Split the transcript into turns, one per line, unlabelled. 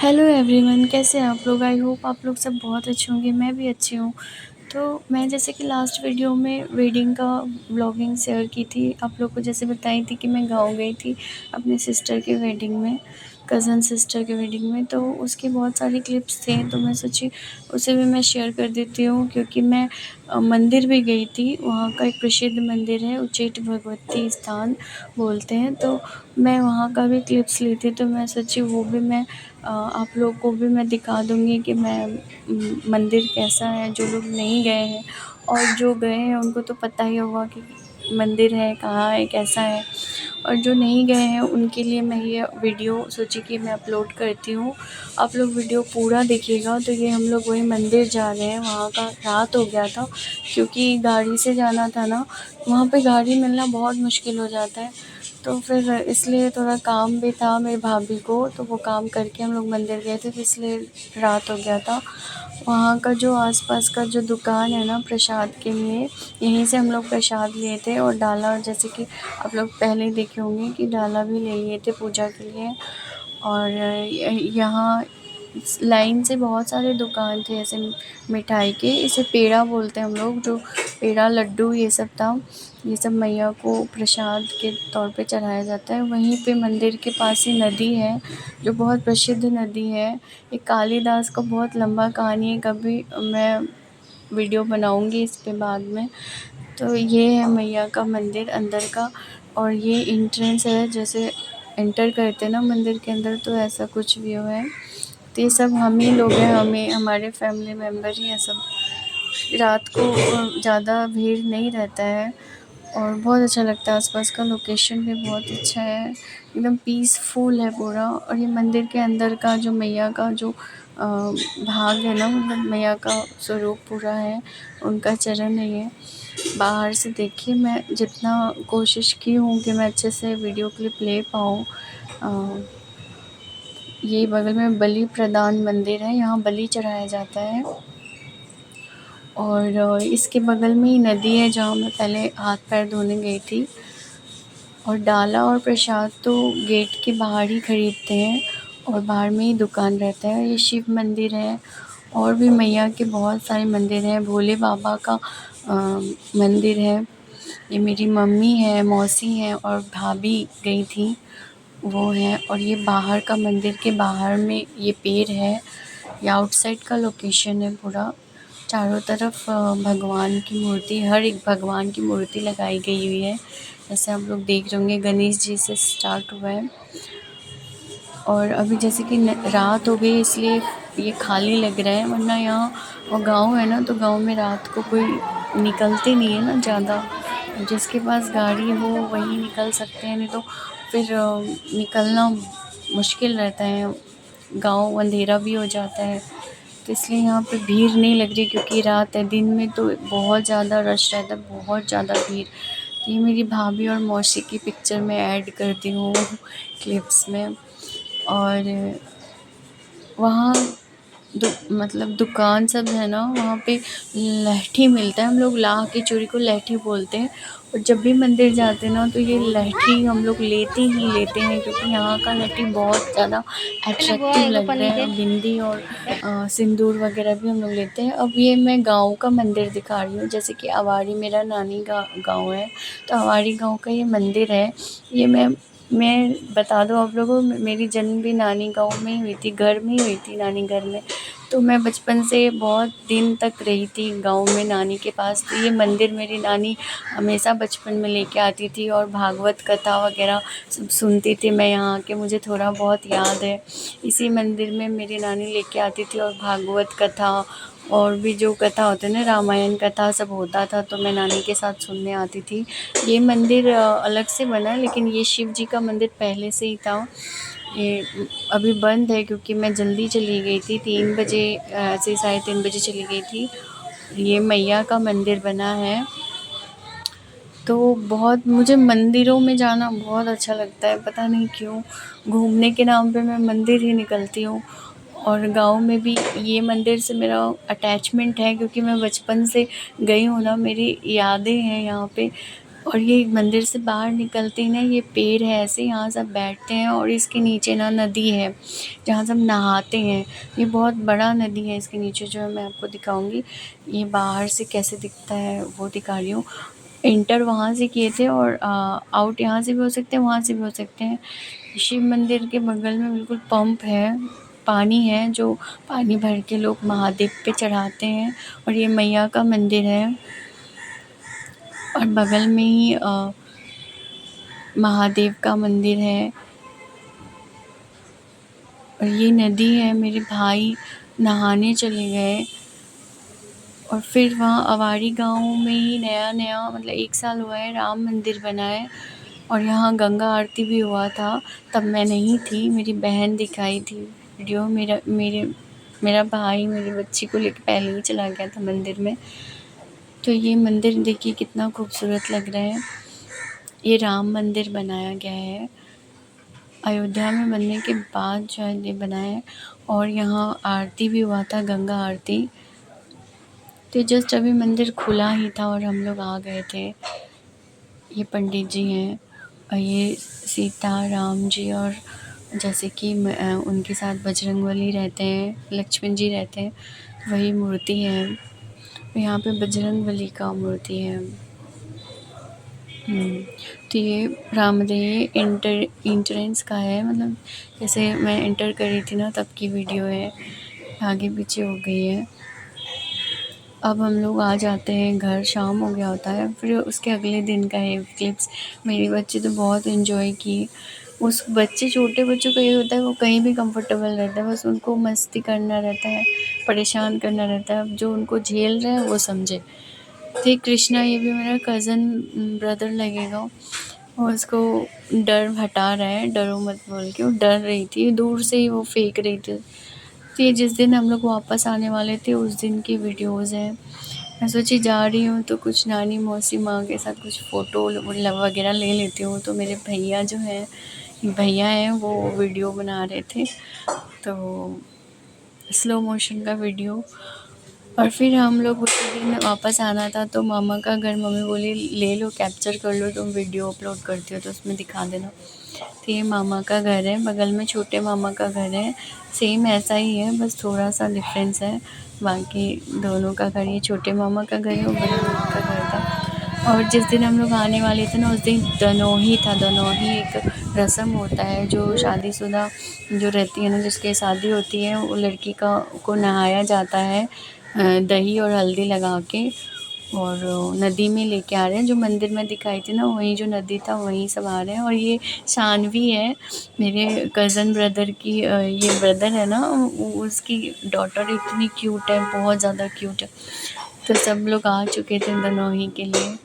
Hello everyone, कैसे हैं आप लोग? आई होप आप लोग सब बहुत अच्छे होंगे। मैं भी अच्छी हूँ। तो मैं जैसे कि लास्ट वीडियो में वेडिंग का व्लॉगिंग शेयर की थी, आप लोग को जैसे बताई थी कि मैं गाँव गई थी अपनी सिस्टर के वेडिंग में, कज़न सिस्टर के वेडिंग में। तो उसके बहुत सारे क्लिप्स थे, तो मैं सोची उसे भी मैं शेयर कर देती हूँ, क्योंकि मैं मंदिर भी गई थी। वहाँ का एक प्रसिद्ध मंदिर है, उच्चैठ भगवती स्थान बोलते हैं। तो मैं वहाँ का भी क्लिप्स ली थी, तो मैं सोची वो भी मैं आप लोग को भी मैं दिखा दूँगी कि मैं मंदिर कैसा है। जो लोग नहीं गए हैं और जो गए हैं उनको तो पता ही होगा कि मंदिर है, कहाँ है, कैसा है। और जो नहीं गए हैं उनके लिए मैं ये वीडियो सोची कि मैं अपलोड करती हूँ। आप लोग वीडियो पूरा देखिएगा। तो ये हम लोग वही मंदिर जा रहे हैं। वहाँ का रात हो गया था, क्योंकि गाड़ी से जाना था ना, वहाँ पे गाड़ी मिलना बहुत मुश्किल हो जाता है। तो फिर इसलिए थोड़ा काम भी था मेरी भाभी को, तो वो काम करके हम लोग मंदिर गए थे, तो इसलिए रात हो गया था। वहाँ का जो आसपास का जो दुकान है ना प्रसाद के लिए, यहीं से हम लोग प्रसाद लिए थे। और डाला, जैसे कि आप लोग पहले ही देखे होंगे कि डाला भी ले लिए थे पूजा के लिए। और यहाँ लाइन से बहुत सारे दुकान थे ऐसे मिठाई के, इसे पेड़ा बोलते हैं हम लोग। जो पेड़ा, लड्डू, ये सब था। ये सब मैया को प्रसाद के तौर पे चढ़ाया जाता है। वहीं पे मंदिर के पास ही नदी है, जो बहुत प्रसिद्ध नदी है। ये कालिदास का बहुत लंबा कहानी है, कभी मैं वीडियो बनाऊंगी इस पे बाद में। तो ये है मैया का मंदिर अंदर का। और ये एंट्रेंस है, जैसे एंटर करते हैं ना मंदिर के अंदर, तो ऐसा कुछ व्यू है। तो ये सब हम ही लोग हैं, हमें हमारे फैमिली मेम्बर ही हैं सब। रात को ज़्यादा भीड़ नहीं रहता है और बहुत अच्छा लगता है। आसपास का लोकेशन भी बहुत अच्छा है, एकदम पीसफुल है पूरा। और ये मंदिर के अंदर का जो मैया का जो भाग है ना, मतलब मैया का स्वरूप पूरा है, उनका चरण है ये। बाहर से देखिए, मैं जितना कोशिश की हूँ कि मैं अच्छे से वीडियो क्लिप ले पाऊँ। ये बगल में बलि प्रदान मंदिर है, यहाँ बलि चढ़ाया जाता है। और इसके बगल में ही नदी है, जहाँ मैं पहले हाथ पैर धोने गई थी। और डाला और प्रसाद तो गेट के बाहर ही खरीदते हैं, और बाहर में ही दुकान रहता है। ये शिव मंदिर है, और भी मैया के बहुत सारे मंदिर हैं। भोले बाबा का मंदिर है। ये मेरी मम्मी है, मौसी हैं और भाभी गई थी, वो हैं। और ये बाहर का, मंदिर के बाहर में ये पेड़ है। ये आउटसाइड का लोकेशन है पूरा। चारों तरफ भगवान की मूर्ति, हर एक भगवान की मूर्ति लगाई गई हुई है। जैसे आप लोग देख रहे होंगे, गणेश जी से स्टार्ट हुआ है। और अभी जैसे कि रात हो गई, इसलिए ये खाली लग रहा है, वरना यहाँ और गांव है ना, तो गांव में रात को कोई निकलते नहीं है ना ज़्यादा। जिसके पास गाड़ी हो वही निकल सकते हैं, नहीं तो फिर निकलना मुश्किल रहता है। गांव अंधेरा भी हो जाता है, तो इसलिए यहाँ पे भीड़ नहीं लग रही, क्योंकि रात है। दिन में तो बहुत ज़्यादा रश रहता है, बहुत ज़्यादा भीड़। ये मेरी भाभी और मौसी की पिक्चर मैं ऐड करती हूँ क्लिप्स में। और वहाँ मतलब दुकान सब है ना, वहाँ पे लहठी मिलता है। हम लोग लाह की चूड़ी को लहठी बोलते हैं। और जब भी मंदिर जाते हैं ना, तो ये लहठी हम लोग लेते ही लेते हैं, क्योंकि यहाँ का लहठी बहुत ज़्यादा अट्रैक्टिव लग रहा है। बिंदी और सिंदूर वगैरह भी हम लोग लेते हैं। अब ये मैं गाँव का मंदिर दिखा रही हूँ, जैसे कि अवारी मेरा नानी का गाँव है, तो अवारी गाँव का ये मंदिर है। ये मैं बता दूँ आप लोगों को, मेरी जन्म भी नानी गाँव में ही हुई थी, घर में ही हुई थी, नानी घर में। तो मैं बचपन से बहुत दिन तक रही थी गाँव में नानी के पास। तो ये मंदिर मेरी नानी हमेशा बचपन में लेके आती थी, और भागवत कथा वगैरह सब सुनती थी मैं यहाँ आके, मुझे थोड़ा बहुत याद है। इसी मंदिर में मेरी नानी लेके आती थी, और भागवत कथा और भी जो कथा होते हैं ना, रामायण कथा सब होता था, तो मैं नानी के साथ सुनने आती थी। ये मंदिर अलग से बना है, लेकिन ये शिव जी का मंदिर पहले से ही था। ये अभी बंद है, क्योंकि मैं जल्दी चली गई थी, 3 बजे, ऐसे 3:30 बजे चली गई थी। ये मैया का मंदिर बना है। तो बहुत मुझे मंदिरों में जाना बहुत अच्छा लगता है, पता नहीं क्यों। घूमने के नाम पे मैं मंदिर ही निकलती हूँ। और गाँव में भी ये मंदिर से मेरा अटैचमेंट है, क्योंकि मैं बचपन से गई हूँ ना, मेरी यादें हैं यहाँ पे। और ये मंदिर से बाहर निकलते ही ना ये पेड़ है ऐसे, यहाँ सब बैठते हैं और इसके नीचे ना नदी है जहाँ सब नहाते हैं। ये बहुत बड़ा नदी है, इसके नीचे जो है मैं आपको दिखाऊंगी। ये बाहर से कैसे दिखता है वो दिखा रही हूँ। एंटर वहाँ से किए थे और आउट यहाँ से भी हो सकते हैं, वहाँ से भी हो सकते हैं। शिव मंदिर के बगल में बिल्कुल पंप है, पानी है जो पानी भर के लोग महादेव पे चढ़ाते हैं। और ये मैया का मंदिर है और बगल में ही महादेव का मंदिर है। और ये नदी है, मेरे भाई नहाने चले गए। और फिर वहाँ अवारी गाँव में ही नया नया मतलब 1 साल हुआ है राम मंदिर बना है और यहाँ गंगा आरती भी हुआ था। तब मैं नहीं थी, मेरी बहन दिखाई थी वीडियो। मेरा भाई मेरी बच्ची को लेकर पहले ही चला गया था मंदिर में। तो ये मंदिर देखिए कितना खूबसूरत लग रहा है। ये राम मंदिर बनाया गया है, अयोध्या में बनने के बाद शायद ये बना है। और यहाँ आरती भी हुआ था, गंगा आरती। तो जस्ट अभी मंदिर खुला ही था और हम लोग आ गए थे। ये पंडित जी हैं और ये सीता राम जी और जैसे कि उनके साथ बजरंगबली रहते हैं, लक्ष्मण जी रहते हैं, वही मूर्ति है। यहाँ पे बजरंगबली का मूर्ति है। तो ये रामदेव एंट्रेंस का है, मतलब जैसे मैं एंटर कर रही थी ना तब की वीडियो है, आगे पीछे हो गई है। अब हम लोग आ जाते हैं घर, शाम हो गया होता है। फिर उसके अगले दिन का है क्लिप्स। मेरे बच्चे तो बहुत एंजॉय किए। उस बच्चे छोटे बच्चों का ये होता है वो कहीं भी कंफर्टेबल रहता है, बस उनको मस्ती करना रहता है, परेशान करना रहता है। अब जो उनको झेल रहे हैं वो समझे। तो कृष्णा ये भी मेरा कज़न ब्रदर लगेगा और उसको डर हटा रहा है, डरो मत बोल के। वो डर रही थी, दूर से ही वो फेंक रही थी। तो ये जिस दिन हम लोग वापस आने वाले थे उस दिन की वीडियोज़ हैं। मैं सोची जा रही हूँ तो कुछ नानी मौसी माँ के साथ कुछ फ़ोटो वगैरह ले लेती हूँ। तो मेरे भैया हैं वो वीडियो बना रहे थे, तो स्लो मोशन का वीडियो। और फिर हम लोग उसी दिन वापस आना था तो मामा का घर, मम्मी बोली ले लो कैप्चर कर लो, तुम वीडियो अपलोड करती हो तो उसमें दिखा देना। तो ये मामा का घर है, बगल में छोटे मामा का घर है, सेम ऐसा ही है बस थोड़ा सा डिफरेंस है। बाकी दोनों का घर, ये छोटे मामा का घर है और बड़े मामा का घर था। और जिस दिन हम लोग आने वाले थे ना उस दिन दनोही था। दनोही एक रस्म होता है जो शादीशुदा जो रहती है ना, जिसकी शादी होती है, वो लड़की को नहाया जाता है दही और हल्दी लगा के। और नदी में लेके आ रहे हैं, जो मंदिर में दिखाई थी ना वहीं जो नदी था वहीं सब आ रहे हैं। और ये शानवी है मेरे कज़न ब्रदर की, ये ब्रदर है ना उसकी डॉटर इतनी क्यूट है, बहुत ज़्यादा क्यूट है। तो सब लोग आ चुके थे दनोही के लिए।